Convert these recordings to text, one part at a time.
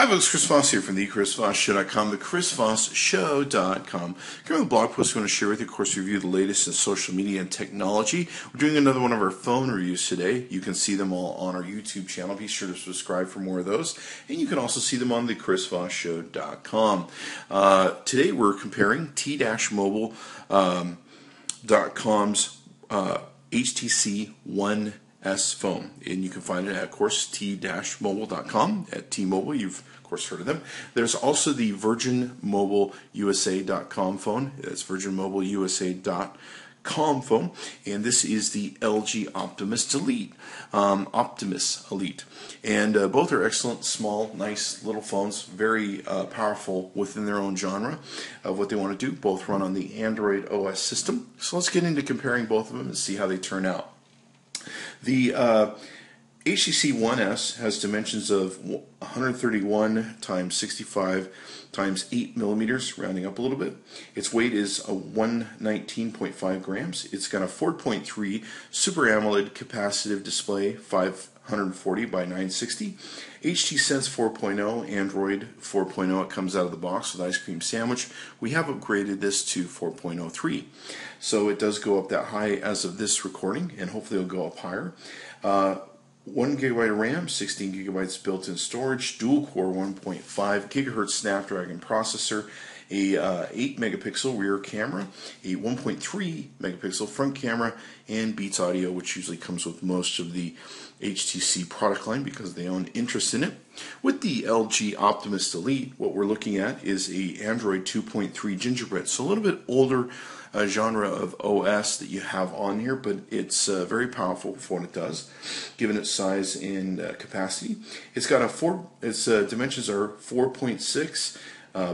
folks, Chris Voss here from the ChrisVossShow.com, the ChrisVossShow.com. Here on the blog post, we want to share with you, of course, review the latest in social media and technology. We're doing another one of our phone reviews today. You can see them all on our YouTube channel. Be sure to subscribe for more of those. And you can also see them on the ChrisVossShow.com. Today we're comparing T-Mobile.com's HTC One S phone, and you can find it at, of course, t-mobile.com. At T-Mobile, you've of course heard of them. There's also the virginmobileusa.com phone. That's virginmobileusa.com phone, and this is the LG Optimus Elite. And both are excellent, small, nice little phones, very powerful within their own genre of what they want to do. Both run on the Android OS system. So let's get into comparing both of them and see how they turn out. The HTC One S has dimensions of 131 times 65 times 8 millimeters, rounding up a little bit. Its weight is 119.5 grams. It's got a 4.3 Super AMOLED capacitive display, 540 by 960. HT Sense 4.0, Android 4.0. It comes out of the box with ice cream sandwich. We have upgraded this to 4.03. So it does go up that high as of this recording, and hopefully it'll go up higher. 1 gigabyte of RAM, 16 gigabytes built-in storage, dual-core 1.5 gigahertz Snapdragon processor, a 8 megapixel rear camera, a 1.3 megapixel front camera, and Beats Audio, which usually comes with most of the HTC product line because they own interest in it. With the LG Optimus Elite, what we're looking at is a Android 2.3 Gingerbread, so a little bit older genre of OS that you have on here, but it's very powerful for what it does, given its size and capacity. It's got its dimensions are 4.6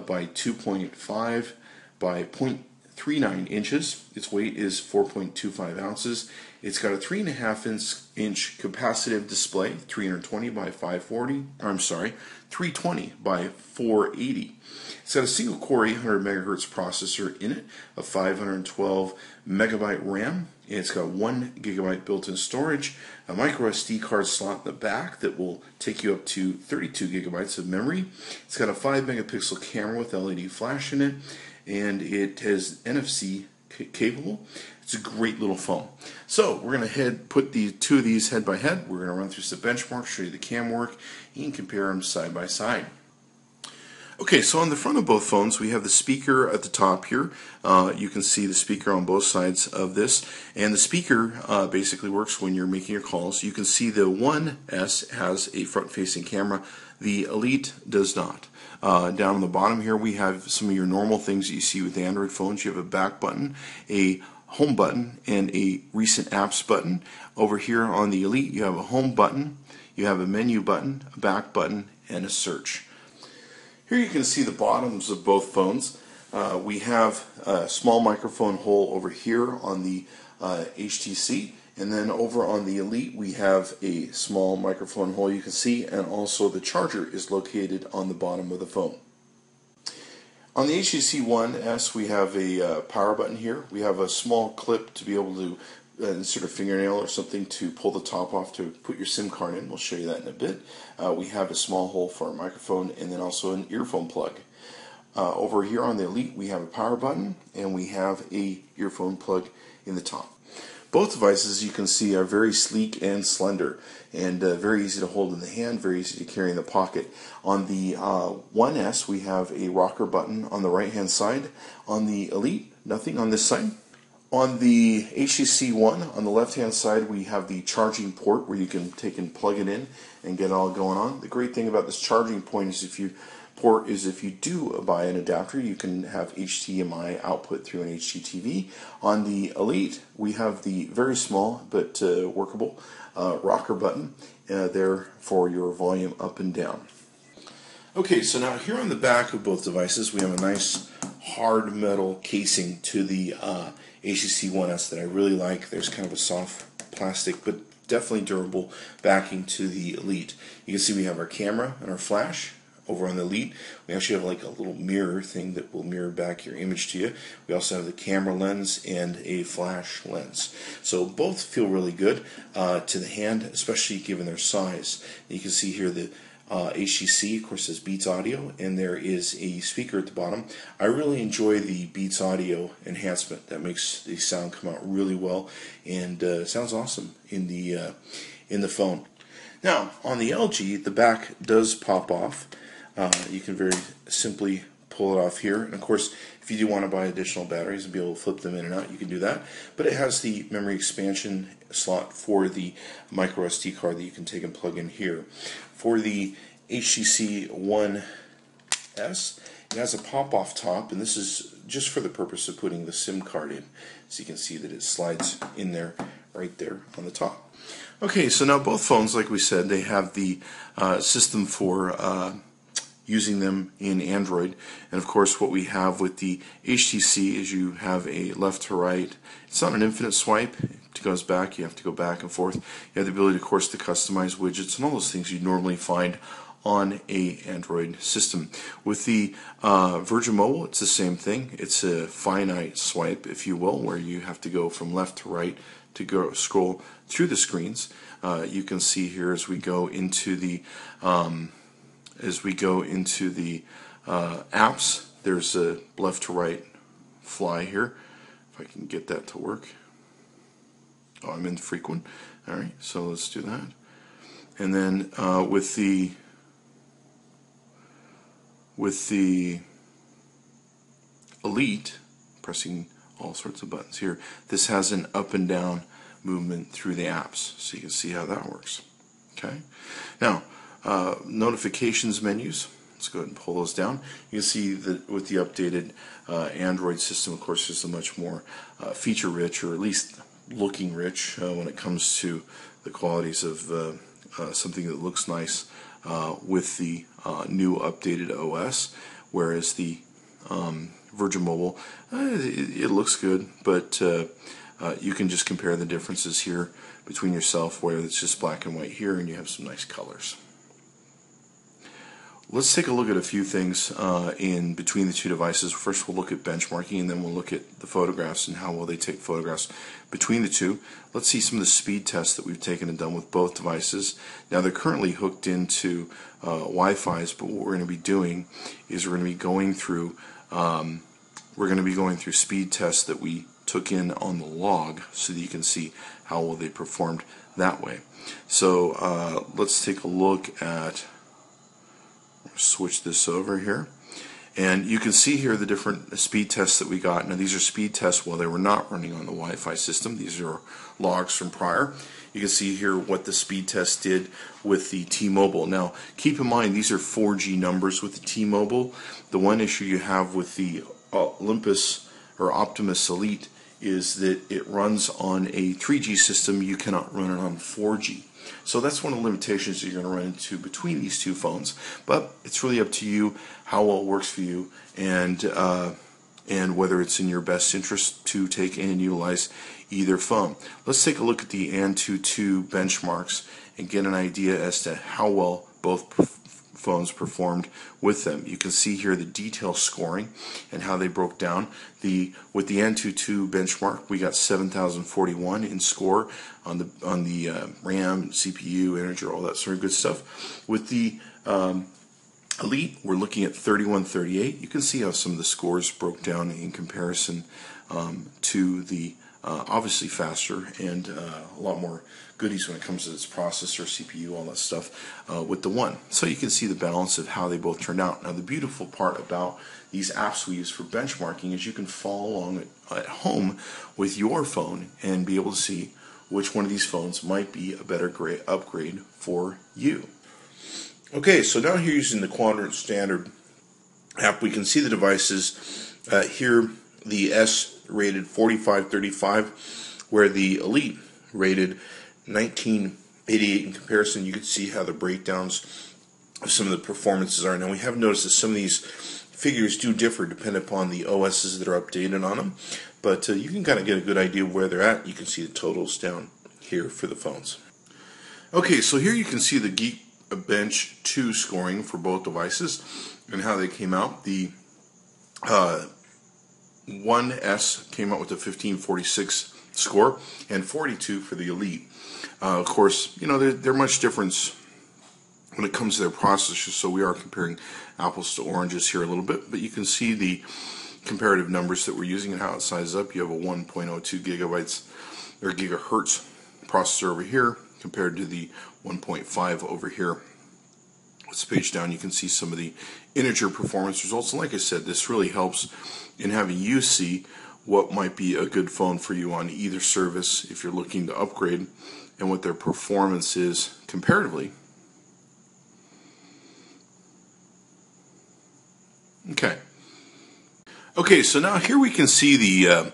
by 2.5 by 0.39 inches. Its weight is 4.25 ounces. It's got a 3.5-inch capacitive display, 320 by 320 by 480. It's got a single core 800 megahertz processor in it, a 512 megabyte RAM. It's got 1 gigabyte built-in storage, a micro SD card slot in the back that will take you up to 32 gigabytes of memory. It's got a 5 megapixel camera with LED flash in it, and it is NFC capable. It's a great little phone. So we're going to put the two of these head by head. We're going to run through some benchmarks, show you the cam work, and compare them side by side. Okay, so on the front of both phones, we have the speaker at the top here. You can see the speaker on both sides of this, and the speaker basically works when you're making your calls. You can see the One S has a front-facing camera. The Elite does not. Down on the bottom here, we have some of your normal things that you see with Android phones. You have a back button, a home button, and a recent apps button. Over here on the Elite, you have a home button, you have a menu button, a back button, and a search. Here you can see the bottoms of both phones. We have a small microphone hole over here on the HTC, and then over on the Elite we have a small microphone hole you can see, and also the charger is located on the bottom of the phone. On the HTC One S, we have a power button here. We have a small clip to be able to insert a fingernail or something to pull the top off to put your SIM card in. We'll show you that in a bit. We have a small hole for a microphone and then also an earphone plug. Over here on the Elite, we have a power button and we have a earphone plug in the top. Both devices, you can see, are very sleek and slender, and very easy to hold in the hand, very easy to carry in the pocket. On the One S, we have a rocker button on the right-hand side. On the Elite, nothing on this side. On the HTC One, on the left-hand side, we have the charging port where you can take and plug it in and get it all going on. The great thing about this charging point is if you do buy an adapter, you can have HDMI output through an HDTV. On the Elite, we have the very small but workable rocker button there for your volume up and down. Okay, so now here on the back of both devices, we have a nice hard metal casing to the HTC One S that I really like. There's kind of a soft plastic, but definitely durable backing to the Elite. You can see we have our camera and our flash. Over on the Elite, we actually have like a little mirror thing that will mirror back your image to you. We also have the camera lens and a flash lens. So both feel really good to the hand, especially given their size. You can see here the HTC, of course, has Beats Audio, and there is a speaker at the bottom. I really enjoy the Beats Audio enhancement. That makes the sound come out really well, and sounds awesome in the phone. Now, on the LG, the back does pop off. You can very simply pull it off here, and of course, if you do want to buy additional batteries and be able to flip them in and out, you can do that. But it has the memory expansion slot for the micro SD card that you can take and plug in here. For the HTC One S, it has a pop-off top, and this is just for the purpose of putting the SIM card in. So you can see that it slides in there, right there on the top. Okay, so now both phones, like we said, they have the system for using them in Android. And of course, what we have with the HTC is you have a left to right. It's not an infinite swipe. It goes back. You have to go back and forth. You have the ability, of course, to customize widgets and all those things you normally find on a Android system. With the Virgin Mobile, it's the same thing. It's a finite swipe, if you will, where you have to go from left to right to go scroll through the screens. You can see here as we go into the apps, there's a left to right fly here. If I can get that to work. Oh, I'm infrequent. All right, so let's do that. And then with the Elite, pressing all sorts of buttons here, this has an up and down movement through the apps, so you can see how that works. Okay, now notifications menus. Let's go ahead and pull those down. You can see that with the updated Android system, of course, there's a much more feature-rich, or at least looking rich, when it comes to the qualities of something that looks nice with the new updated OS, whereas the Virgin Mobile, it looks good, but you can just compare the differences here between yourself, where it's just black and white here, and you have some nice colors. Let's take a look at a few things in between the two devices. First, we'll look at benchmarking, and then we'll look at the photographs and how well they take photographs between the two. Let's see some of the speed tests that we've taken and done with both devices. Now, they're currently hooked into Wi-Fi's, but what we're going to be doing is we're going to be going through speed tests that we took in on the log, so that you can see how well they performed that way. So let's take a look at. Switch this over here, and you can see here the different speed tests that we got. Now, these are speed tests while they were not running on the Wi-Fi system. These are logs from prior. You can see here what the speed test did with the T-Mobile. Now, keep in mind, these are 4G numbers with the T-Mobile. The one issue you have with the Olympus or Optimus Elite is that it runs on a 3G system. You cannot run it on 4G. So that's one of the limitations you're going to run into between these two phones. But it's really up to you how well it works for you, and whether it's in your best interest to take in and utilize either phone. Let's take a look at the AnTuTu benchmarks and get an idea as to how well both phones performed with them. You can see here the detail scoring and how they broke down. With the AnTuTu benchmark, we got 7,041 in score on the RAM, CPU, energy, all that sort of good stuff. With the Elite, we're looking at 3138. You can see how some of the scores broke down in comparison to the obviously faster and a lot more goodies when it comes to its processor, CPU, all that stuff with the One. So you can see the balance of how they both turned out. Now, the beautiful part about these apps we use for benchmarking is you can follow along at home with your phone and be able to see which one of these phones might be a better upgrade for you. Okay, so now here using the Quadrant Standard app, we can see the devices here. The S rated 4535, where the Elite rated 1988. In comparison, you can see how the breakdowns of some of the performances are. Now, we have noticed that some of these figures do differ depending upon the OSs that are updated on them, but you can kind of get a good idea of where they're at. You can see the totals down here for the phones. Okay, so here you can see the Geekbench 2 scoring for both devices and how they came out. The One S came out with a 1546 score and 42 for the Elite. Of course, you know, they're much difference when it comes to their processors. So we are comparing apples to oranges here a little bit, but you can see the comparative numbers that we're using and how it sizes up. You have a 1.02 gigabytes or gigahertz processor over here compared to the 1.5 over here. Let's page down. You can see some of the integer performance results. And like I said, this really helps in having you see what might be a good phone for you on either service if you're looking to upgrade, and what their performance is comparatively. Okay, so now here we can see the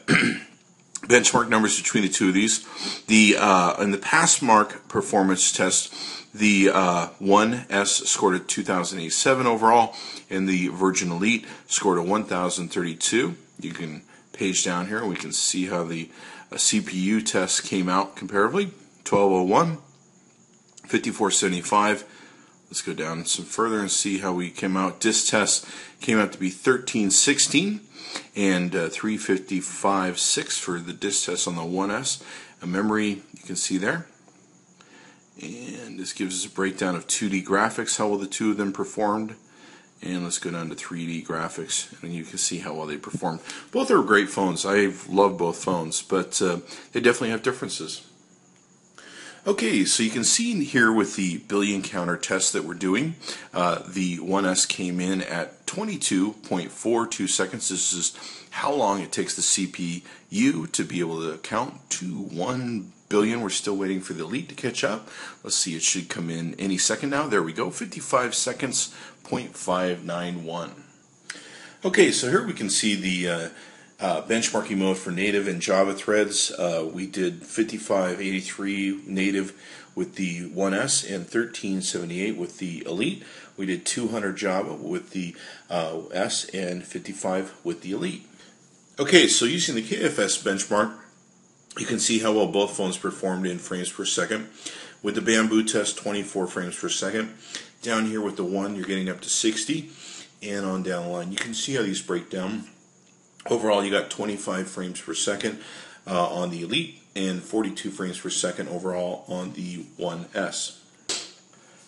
benchmark numbers between the two of these. In the Passmark performance test, the 1S scored a 2087 overall, and the Virgin Elite scored a 1032. You can page down here and we can see how the CPU test came out comparatively. 1201, 5475. Let's go down some further and see how we came out. Disk test came out to be 1316 and 355.6 for the disk test on the 1S. A memory you can see there. And this gives us a breakdown of 2D graphics, how well the two of them performed. And let's go down to 3D graphics, and you can see how well they performed. Both are great phones. I love both phones, but they definitely have differences. Okay, so you can see here with the billion counter test that we're doing, the 1S came in at 22.42 seconds. This is how long it takes the CPU to be able to count to 1 billion. We're still waiting for the Elite to catch up. Let's see, it should come in any second now. There we go, 55 seconds, 0.591. Okay, so here we can see the benchmarking mode for native and Java threads. We did 5583 native with the 1S and 1378 with the Elite. We did 200 Java with the S and 55 with the Elite. Okay, so using the KFS benchmark, you can see how well both phones performed in frames per second. With the Bamboo test, 24 frames per second. Down here with the 1, you're getting up to 60. And on down the line, you can see how these break down. Overall, you got 25 frames per second on the Elite and 42 frames per second overall on the 1S.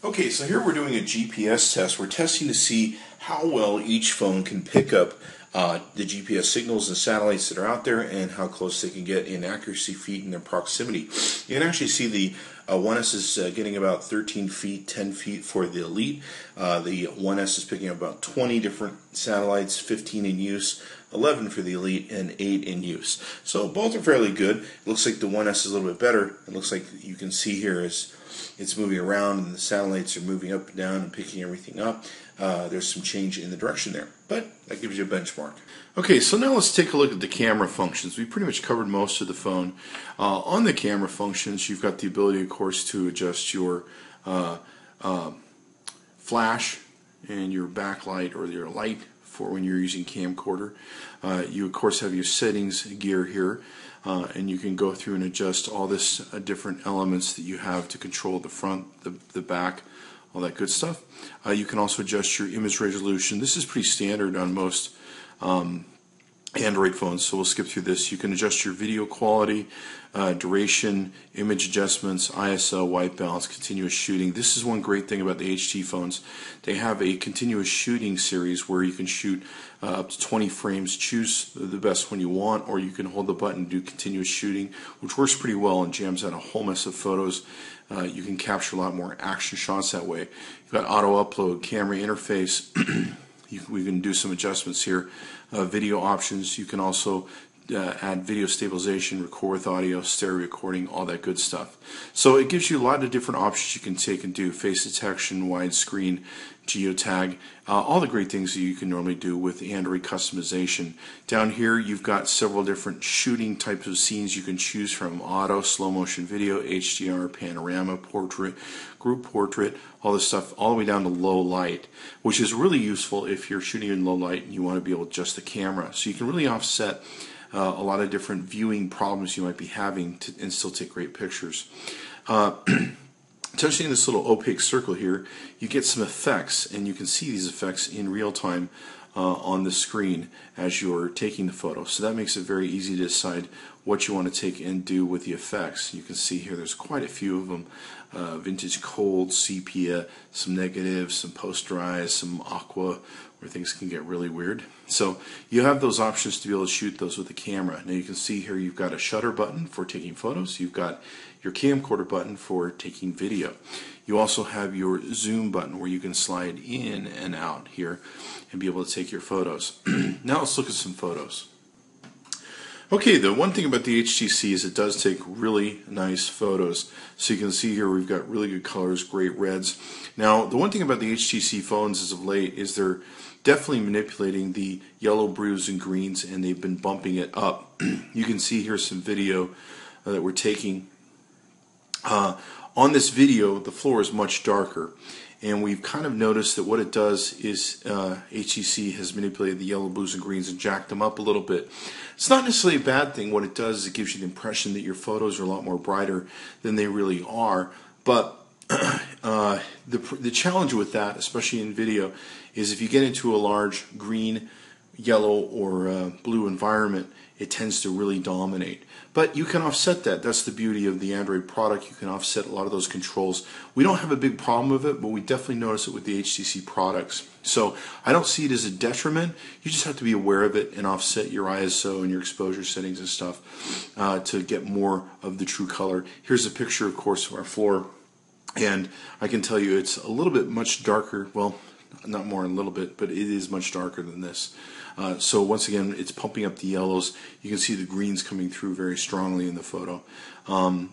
Okay, so here we're doing a GPS test. We're testing to see how well each phone can pick up the GPS signals and satellites that are out there, and how close they can get in accuracy feet and their proximity. You can actually see the 1S is getting about 13 feet, 10 feet for the Elite. The 1S is picking up about 20 different satellites, 15 in use, 11 for the Elite, and 8 in use. So both are fairly good. It looks like the 1S is a little bit better. It looks like you can see here is it's moving around and the satellites are moving up and down and picking everything up. There's some change in the direction there, but that gives you a benchmark. Okay, so now let's take a look at the camera functions. We pretty much covered most of the phone. On the camera functions, you've got the ability, of course, to adjust your flash and your backlight or your light for when you're using camcorder. You, of course, have your settings gear here. And you can go through and adjust all this different elements that you have to control the front, the back, all that good stuff. You can also adjust your image resolution. This is pretty standard on most Android phones, so we'll skip through this. You can adjust your video quality, duration, image adjustments, ISO, white balance, continuous shooting. This is one great thing about the HT phones. They have a continuous shooting series where you can shoot up to 20 frames. Choose the best one you want, or you can hold the button and do continuous shooting, which works pretty well and jams out a whole mess of photos. You can capture a lot more action shots that way. You've got auto upload, camera interface. We can do some adjustments here. Video options. You can also add video stabilization, record with audio, stereo recording, all that good stuff. So it gives you a lot of different options you can take and do. Face detection, widescreen, geotag, all the great things that you can normally do with Android customization. Down here you've got several different shooting types of scenes you can choose from: auto, slow motion video, HDR, panorama, portrait, group portrait, all this stuff, all the way down to low light, which is really useful if you're shooting in low light and you want to be able to adjust the camera. So you can really offset a lot of different viewing problems you might be having and still take great pictures. Touching this little opaque circle here, you get some effects, and you can see these effects in real time on the screen as you're taking the photo. So that makes it very easy to decide what you want to take and do with the effects. You can see here there's quite a few of them. Vintage cold, sepia, some negatives, some posterized, some aqua, where things can get really weird. So you have those options to be able to shoot those with the camera. Now you can see here you've got a shutter button for taking photos. You've got your camcorder button for taking video. You also have your zoom button where you can slide in and out here and be able to take your photos. Now let's look at some photos. Okay, the one thing about the HTC is it does take really nice photos. So you can see here we've got really good colors, great reds. Now, the one thing about the HTC phones as of late is they're definitely manipulating the yellow, blues, and greens, and they've been bumping it up. You can see here some video that we're taking. On this video, the floor is much darker. And we've kind of noticed that what it does is HTC has manipulated the yellow, blues, and greens and jacked them up a little bit. It's not necessarily a bad thing. What it does is it gives you the impression that your photos are a lot more brighter than they really are. But the challenge with that, especially in video, is if you get into a large green, yellow, or blue environment, it tends to really dominate. But you can offset that. That's the beauty of the Android product. You can offset a lot of those controls. We don't have a big problem with it, but we definitely notice it with the HTC products. So I don't see it as a detriment. You just have to be aware of it and offset your ISO and your exposure settings and stuff to get more of the true color. Here's a picture, of course, of our floor. And I can tell you it's a little bit much darker. Well, not more a little bit, but it is much darker than this. So once again, it's pumping up the yellows. You can see the greens coming through very strongly in the photo.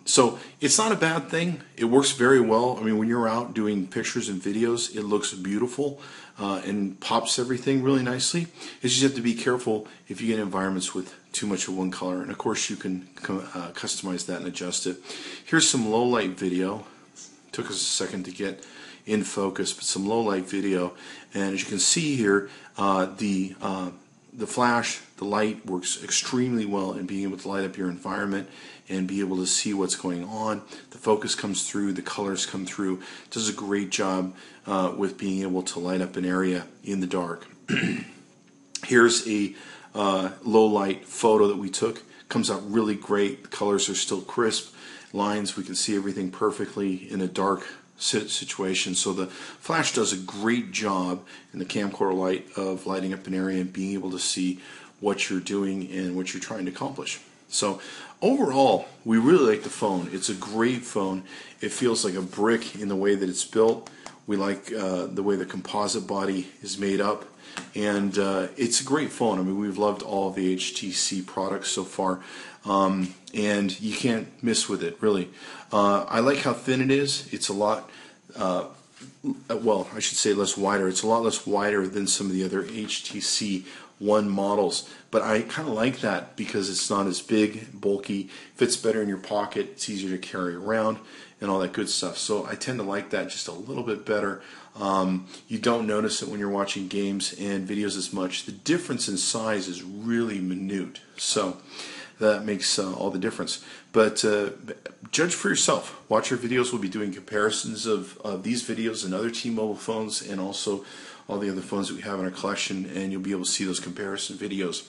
So it's not a bad thing. It works very well. I mean, when you're out doing pictures and videos, it looks beautiful and pops everything really nicely. It's just you have to be careful if you get environments with too much of one color. And of course, you can customize that and adjust it. Here's some low light video. Took us a second to get in focus, but some low light video, and as you can see here, the flash, the light works extremely well in being able to light up your environment and be able to see what's going on. The focus comes through, the colors come through. It does a great job with being able to light up an area in the dark. Here's a low light photo that we took. Comes out really great. The colors are still crisp. Lines, we can see everything perfectly in a dark situation. So the flash does a great job in the camcorder light of lighting up an area and being able to see what you're doing and what you're trying to accomplish. So overall, we really like the phone. It's a great phone. It feels like a brick in the way that it's built. We like the way the composite body is made up. And it's a great phone. I mean, we've loved all of the HTC products so far. And you can't miss with it, really. I like how thin it is. It's a lot, well, I should say less wider. It's a lot less wider than some of the other HTC One models. But I kind of like that because it's not as big, bulky, fits better in your pocket, it's easier to carry around, and all that good stuff. So I tend to like that just a little bit better. You don't notice it when you're watching games and videos as much. The difference in size is really minute. So that makes all the difference. But judge for yourself. Watch our videos. We'll be doing comparisons of these videos and other T-Mobile phones and also all the other phones that we have in our collection, and you'll be able to see those comparison videos.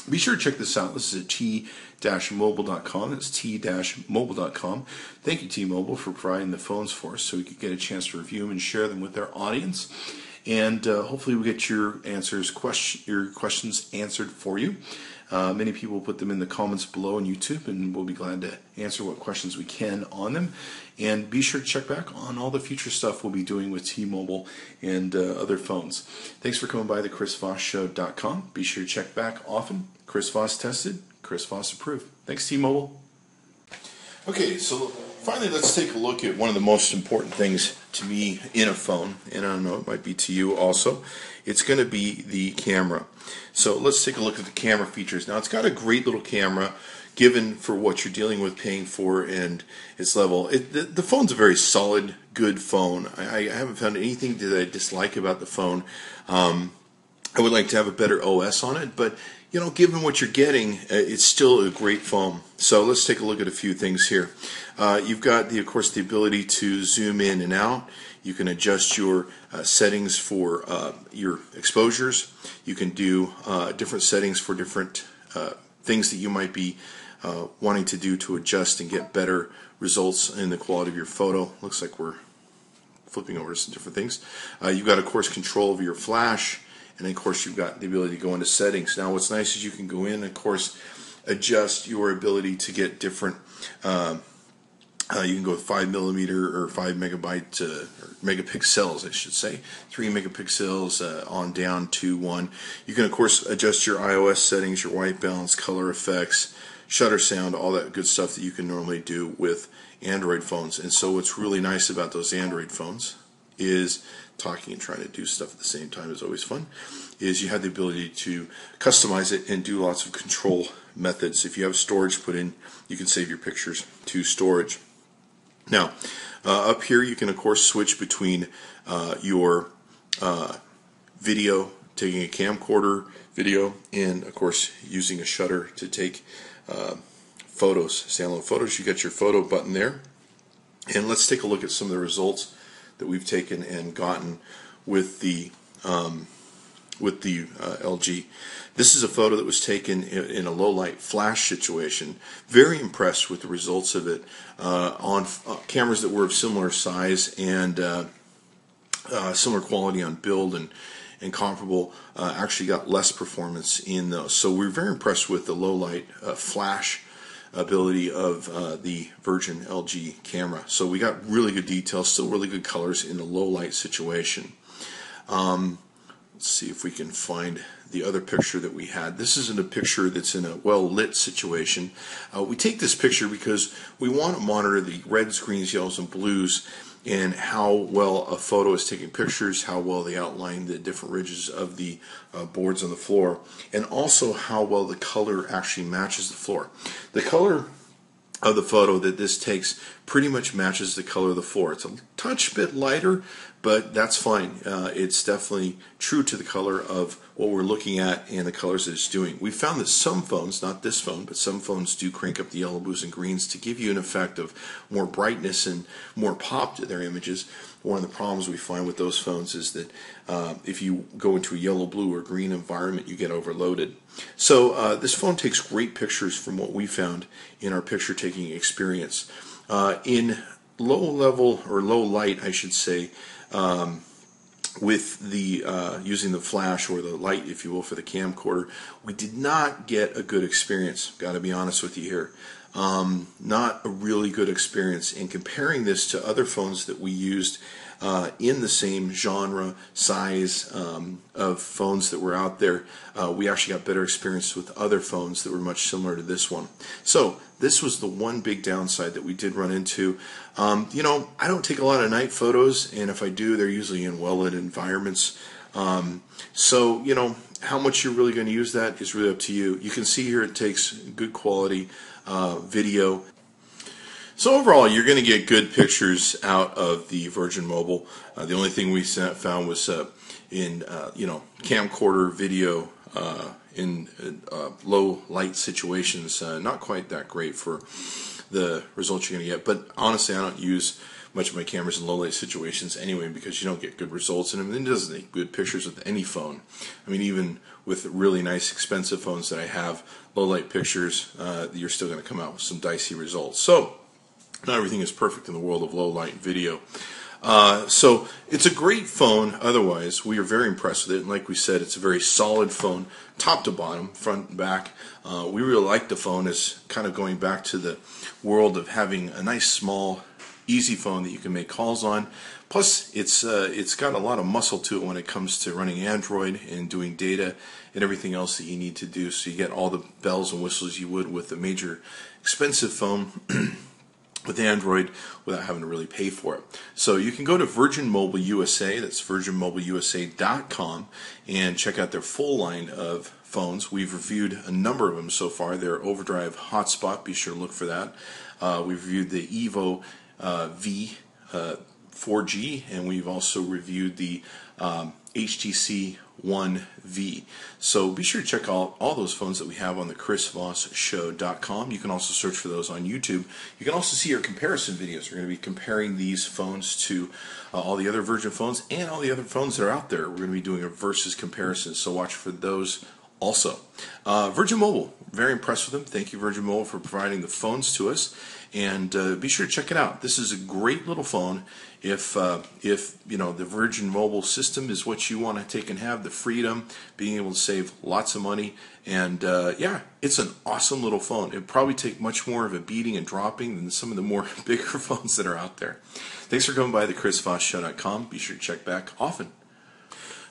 Be sure to check this out. This is at t-mobile.com. That's t-mobile.com. Thank you, T-Mobile, for providing the phones for us so we could get a chance to review them and share them with our audience. And hopefully we'll get your questions answered for you. Many people put them in the comments below on YouTube, and we'll be glad to answer what questions we can on them. And be sure to check back on all the future stuff we'll be doing with T-Mobile and other phones. Thanks for coming by the ChrisVossShow.com. Be sure to check back often. Chris Voss tested, Chris Voss approved. Thanks, T-Mobile. Okay, so finally let's take a look at one of the most important things to me in a phone, and I don't know, it might be to you also. It's going to be the camera. So let's take a look at the camera features. Now, it's got a great little camera given for what you're dealing with, paying for, and its level. The phone's a very solid, good phone. I haven't found anything that I dislike about the phone. I would like to have a better OS on it, but given what you're getting, it's still a great phone. So let's take a look at a few things here. You've got, of course, the ability to zoom in and out. You can adjust your settings for your exposures. You can do different settings for different things that you might be wanting to do to adjust and get better results in the quality of your photo. Looks like we're flipping over some different things. You've got, of course, control of your flash. And then, of course, you've got the ability to go into settings. Now, what's nice is you can go in and, of course, adjust your ability to get different. You can go with 5mm or 5 megabyte or megapixels, I should say, 3 megapixels on down to 1. You can, of course, adjust your iOS settings, your white balance, color effects, shutter sound, all that good stuff that you can normally do with Android phones. And so, what's really nice about those Android phones is talking and trying to do stuff at the same time is always fun, is you have the ability to customize it and do lots of control methods. If you have storage put in, you can save your pictures to storage. Now, up here you can, of course, switch between your video, taking a camcorder video, and, of course, using a shutter to take photos, standalone photos. You got your photo button there. And let's take a look at some of the results that we've taken and gotten with the LG. This is a photo that was taken in a low light flash situation. Very impressed with the results of it on cameras that were of similar size and similar quality on build and comparable. Actually got less performance in those. So we're very impressed with the low light flash ability of the Virgin LG camera. So we got really good details, still really good colors in a low light situation. Let's see if we can find the other picture that we had. This isn't a picture that's in a well lit situation. We take this picture because we want to monitor the reds, greens, yellows, and blues, and how well a photo is taking pictures, how well they outline the different ridges of the boards on the floor, and also how well the color actually matches the floor. The color of the photo that this takes pretty much matches the color of the floor. It's a touch bit lighter, but that's fine. It's definitely true to the color of what we're looking at and the colors that it's doing. We found that some phones, not this phone, but some phones do crank up the yellow, blues, and greens to give you an effect of more brightness and more pop to their images. One of the problems we find with those phones is that if you go into a yellow, blue, or green environment, you get overloaded. So this phone takes great pictures from what we found in our picture taking experience. In low level, or low light, I should say, with the using the flash or the light, if you will, for the camcorder, we did not get a good experience. Got to be honest with you here. Not a really good experience. In comparing this to other phones that we used in the same genre, size of phones that were out there, we actually got better experience with other phones that were much similar to this one. So this was the one big downside that we did run into. I don't take a lot of night photos, and if I do, they're usually in well-lit environments. So, how much you're really going to use that is really up to you. You can see here it takes good quality video. So overall, you're going to get good pictures out of the Virgin Mobile. The only thing we found was in camcorder video in low light situations, not quite that great for the results you're going to get. But honestly, I don't use much of my cameras in low light situations anyway, because you don't get good results in them. And it doesn't take good pictures with any phone. I mean, even with really nice expensive phones that I have, low light pictures, you're still going to come out with some dicey results. So not everything is perfect in the world of low light video. So it's a great phone. Otherwise, we are very impressed with it. And like we said, it's a very solid phone, top to bottom, front and back. We really like the phone as kind of going back to the world of having a nice, small, easy phone that you can make calls on. Plus, it's got a lot of muscle to it when it comes to running Android and doing data and everything else that you need to do. So you get all the bells and whistles you would with a major expensive phone with Android without having to really pay for it. So you can go to Virgin Mobile USA, that's virginmobileusa.com, and check out their full line of phones. We've reviewed a number of them so far. Their Overdrive Hotspot, be sure to look for that. We've reviewed the Evo V 4G, and we've also reviewed the HTC 1V. So be sure to check out all those phones that we have on the chrisvossshow.com. You can also search for those on YouTube. You can also see our comparison videos. We're going to be comparing these phones to all the other Virgin phones and all the other phones that are out there. We're going to be doing a versus comparison, so watch for those also. Virgin Mobile, very impressed with them. Thank you, Virgin Mobile, for providing the phones to us. And be sure to check it out. This is a great little phone. If you know the Virgin Mobile system is what you want to take and have, the freedom, being able to save lots of money, and yeah, it's an awesome little phone. It'd probably take much more of a beating and dropping than some of the more bigger phones that are out there. Thanks for coming by the chrisvossshow.com. Be sure to check back often.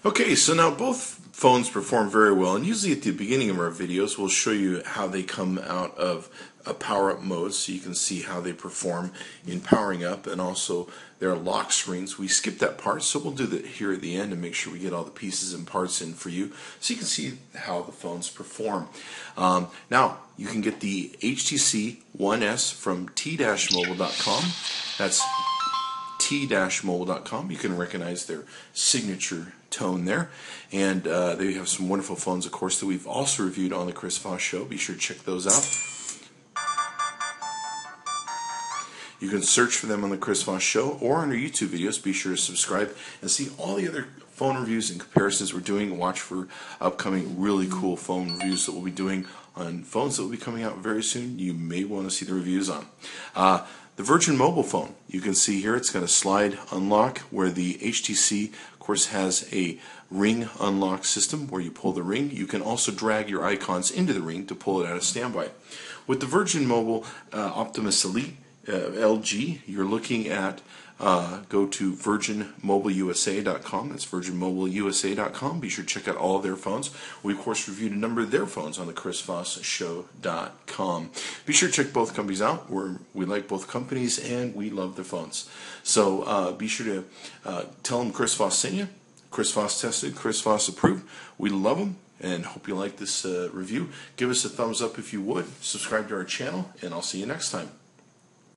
Okay, so now both phones perform very well, and usually at the beginning of our videos we'll show you how they come out of a power-up mode so you can see how they perform in powering up, and also their lock screens. We skipped that part, so we'll do that here at the end and make sure we get all the pieces and parts in for you so you can see how the phones perform. Now, you can get the HTC One S from t-mobile.com. That's t-mobile.com. You can recognize their signature tone there, and they have some wonderful phones, of course, that we've also reviewed on the Chris Voss Show. Be sure to check those out. You can search for them on the Chris Voss Show or on our YouTube videos. Be sure to subscribe and see all the other phone reviews and comparisons we're doing. Watch for upcoming really cool phone reviews that we'll be doing on phones that will be coming out very soon. You may want to see the reviews on. The Virgin Mobile phone, you can see here, it's got a slide unlock, where the HTC, of course, has a ring unlock system where you pull the ring. You can also drag your icons into the ring to pull it out of standby. With the Virgin Mobile Optimus Elite LG, you're looking at go to virginmobileusa.com. That's virginmobileusa.com. Be sure to check out all of their phones. We, of course, reviewed a number of their phones on the chrisvossshow.com. Be sure to check both companies out. We like both companies, and we love their phones. So be sure to tell them Chris Voss sent you. Chris Voss tested, Chris Voss approved. We love them, and hope you like this review. Give us a thumbs up if you would. Subscribe to our channel, and I'll see you next time.